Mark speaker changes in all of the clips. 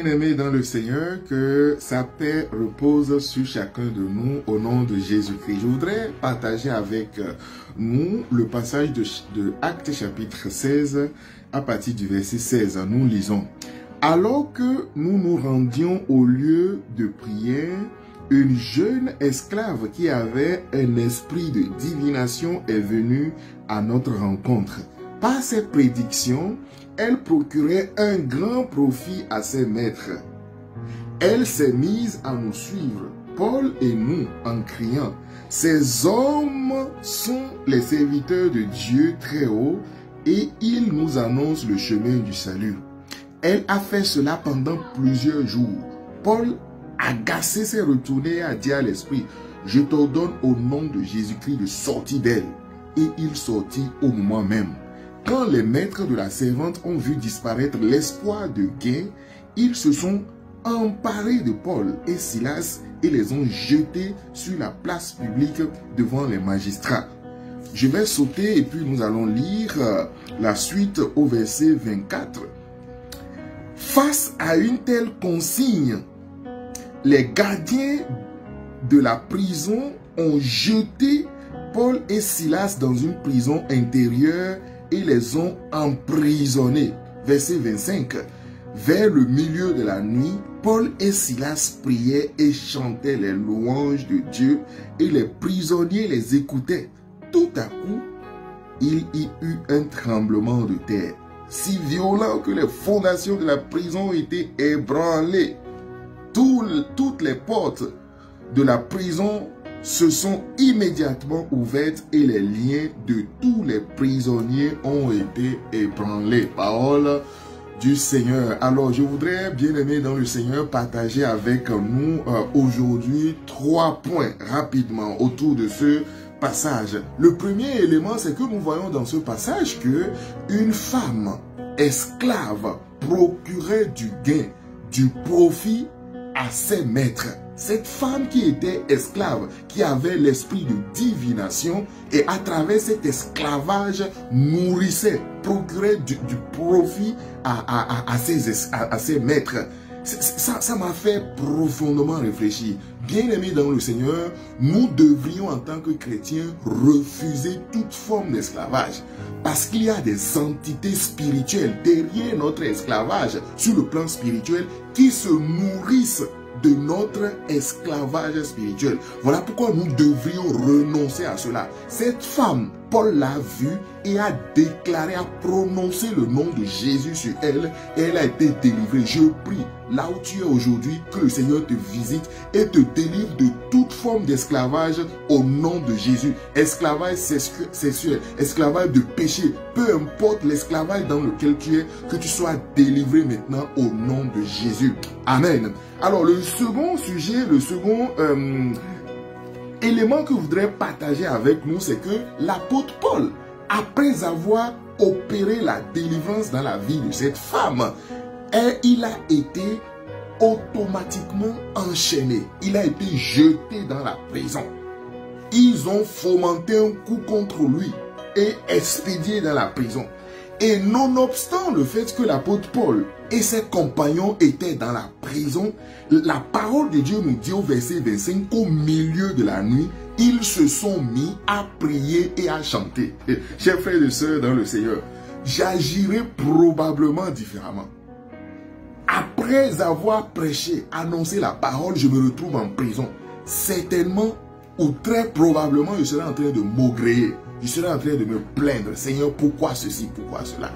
Speaker 1: bien-aimés dans le Seigneur, que sa paix repose sur chacun de nous au nom de Jésus-Christ. Je voudrais partager avec nous le passage de Actes chapitre 16 à partir du verset 16. Nous lisons. Alors que nous nous rendions au lieu de prière, une jeune esclave qui avait un esprit de divination est venue à notre rencontre. Par ses prédictions, elle procurait un grand profit à ses maîtres. Elle s'est mise à nous suivre, Paul et nous, en criant, « Ces hommes sont les serviteurs de Dieu très haut et ils nous annoncent le chemin du salut. » Elle a fait cela pendant plusieurs jours. Paul, agacé, s'est retourné et a dit à l'esprit, « Je t'ordonne au nom de Jésus-Christ de sortir d'elle. » Et il sortit au moment même. Quand les maîtres de la servante ont vu disparaître l'espoir de gain, ils se sont emparés de Paul et Silas et les ont jetés sur la place publique devant les magistrats. Je vais sauter et puis nous allons lire la suite au verset 24. Face à une telle consigne, les gardiens de la prison ont jeté Paul et Silas dans une prison intérieure et les ont emprisonnés. Verset 25. Vers le milieu de la nuit, Paul et Silas priaient et chantaient les louanges de Dieu et les prisonniers les écoutaient. Tout à coup, il y eut un tremblement de terre, si violent que les fondations de la prison étaient ébranlées. Toutes les portes de la prison se sont immédiatement ouvertes et les liens de tous les prisonniers ont été ébranlés. Parole du Seigneur. Alors, je voudrais, bien-aimés dans le Seigneur, partager avec nous aujourd'hui 3 points rapidement autour de ce passage. Le premier élément, c'est que nous voyons dans ce passage que une femme esclave procurait du gain, du profit à ses maîtres. Cette femme qui était esclave, qui avait l'esprit de divination et à travers cet esclavage nourrissait, procurait du profit à ses maîtres. Ça m'a fait profondément réfléchir. Bien-aimés dans le Seigneur, nous devrions en tant que chrétiens refuser toute forme d'esclavage. Parce qu'il y a des entités spirituelles derrière notre esclavage, sur le plan spirituel, qui se nourrissent de notre esclavage spirituel. Voilà pourquoi nous devrions renoncer à cela. Cette femme, Paul l'a vue et a déclaré, a prononcé le nom de Jésus sur elle et elle a été délivrée. Je prie, là où tu es aujourd'hui, que le Seigneur te visite et te délivre de toute forme d'esclavage au nom de Jésus. Esclavage sexuel, esclavage de péché, peu importe l'esclavage dans lequel tu es, que tu sois délivré maintenant au nom de Jésus. Amen. Alors le second sujet, le second élément que je voudrais partager avec nous, c'est que l'apôtre Paul, après avoir opéré la délivrance dans la vie de cette femme, il a été automatiquement enchaîné. Il a été jeté dans la prison. Ils ont fomenté un coup contre lui et expédié dans la prison. Et nonobstant le fait que l'apôtre Paul et ses compagnons étaient dans la prison, la parole de Dieu nous dit au verset 25 qu'au milieu de la nuit, ils se sont mis à prier et à chanter. Chers frères et sœurs dans le Seigneur, j'agirai probablement différemment. Après avoir prêché, annoncé la parole, je me retrouve en prison. Certainement ou très probablement, je serai en train de maugréer. Je serai en train de me plaindre. Seigneur, pourquoi ceci, pourquoi cela?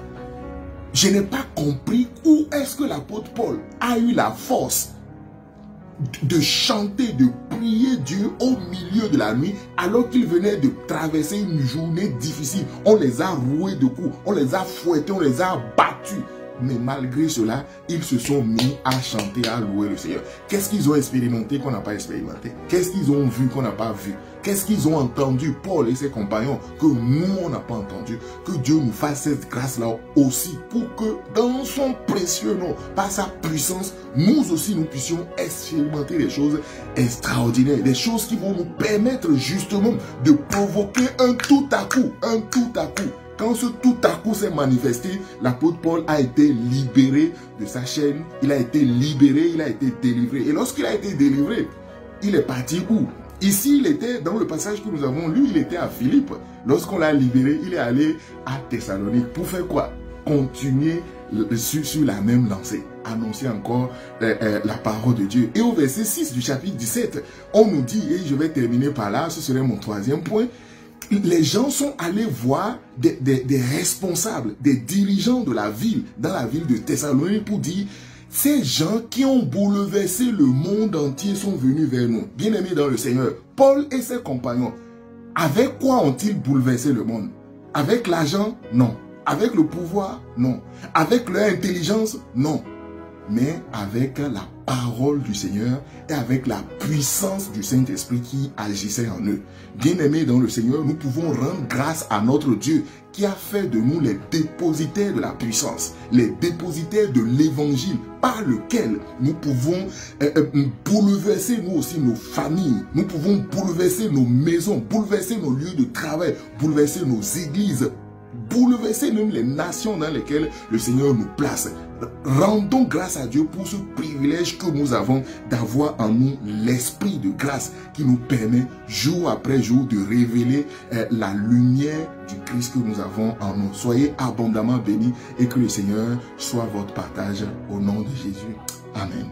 Speaker 1: Je n'ai pas compris où est-ce que l'apôtre Paul a eu la force de chanter, de prier Dieu au milieu de la nuit alors qu'il venait de traverser une journée difficile. On les a roués de coups, on les a fouettés, on les a battus. Mais malgré cela, ils se sont mis à chanter, à louer le Seigneur. Qu'est-ce qu'ils ont expérimenté qu'on n'a pas expérimenté? Qu'est-ce qu'ils ont vu qu'on n'a pas vu? Qu'est-ce qu'ils ont entendu, Paul et ses compagnons, que nous, on n'a pas entendu? Que Dieu nous fasse cette grâce-là aussi, pour que dans son précieux nom, par sa puissance, nous aussi, nous puissions expérimenter des choses extraordinaires, des choses qui vont nous permettre justement de provoquer un tout à coup, quand ce tout à coup s'est manifesté, l'apôtre Paul a été libéré de sa chaîne, il a été libéré, il a été délivré. Et lorsqu'il a été délivré, il est parti où? Ici, il était, dans le passage que nous avons lu, il était à Philippe. Lorsqu'on l'a libéré, il est allé à Thessalonique. Pour faire quoi? Continuer sur la même lancée. Annoncer encore la parole de Dieu. Et au verset 6 du chapitre 17, on nous dit, et je vais terminer par là, ce serait mon troisième point, les gens sont allés voir des responsables, des dirigeants de la ville, dans la ville de Thessalonique, pour dire, ces gens qui ont bouleversé le monde entier sont venus vers nous. Bien-aimés dans le Seigneur, Paul et ses compagnons, avec quoi ont-ils bouleversé le monde? Avec l'argent? Non. Avec le pouvoir? Non. Avec leur intelligence? Non. Mais avec la parole du Seigneur et avec la puissance du Saint-Esprit qui agissait en eux. Bien-aimés dans le Seigneur, nous pouvons rendre grâce à notre Dieu qui a fait de nous les dépositaires de la puissance, les dépositaires de l'évangile par lequel nous pouvons bouleverser nous aussi nos familles, nous pouvons bouleverser nos maisons, bouleverser nos lieux de travail, bouleverser nos églises, bouleverser même les nations dans lesquelles le Seigneur nous place. Rendons grâce à Dieu pour ce privilège que nous avons d'avoir en nous l'esprit de grâce qui nous permet jour après jour de révéler la lumière du Christ que nous avons en nous. Soyez abondamment bénis et que le Seigneur soit votre partage au nom de Jésus. Amen.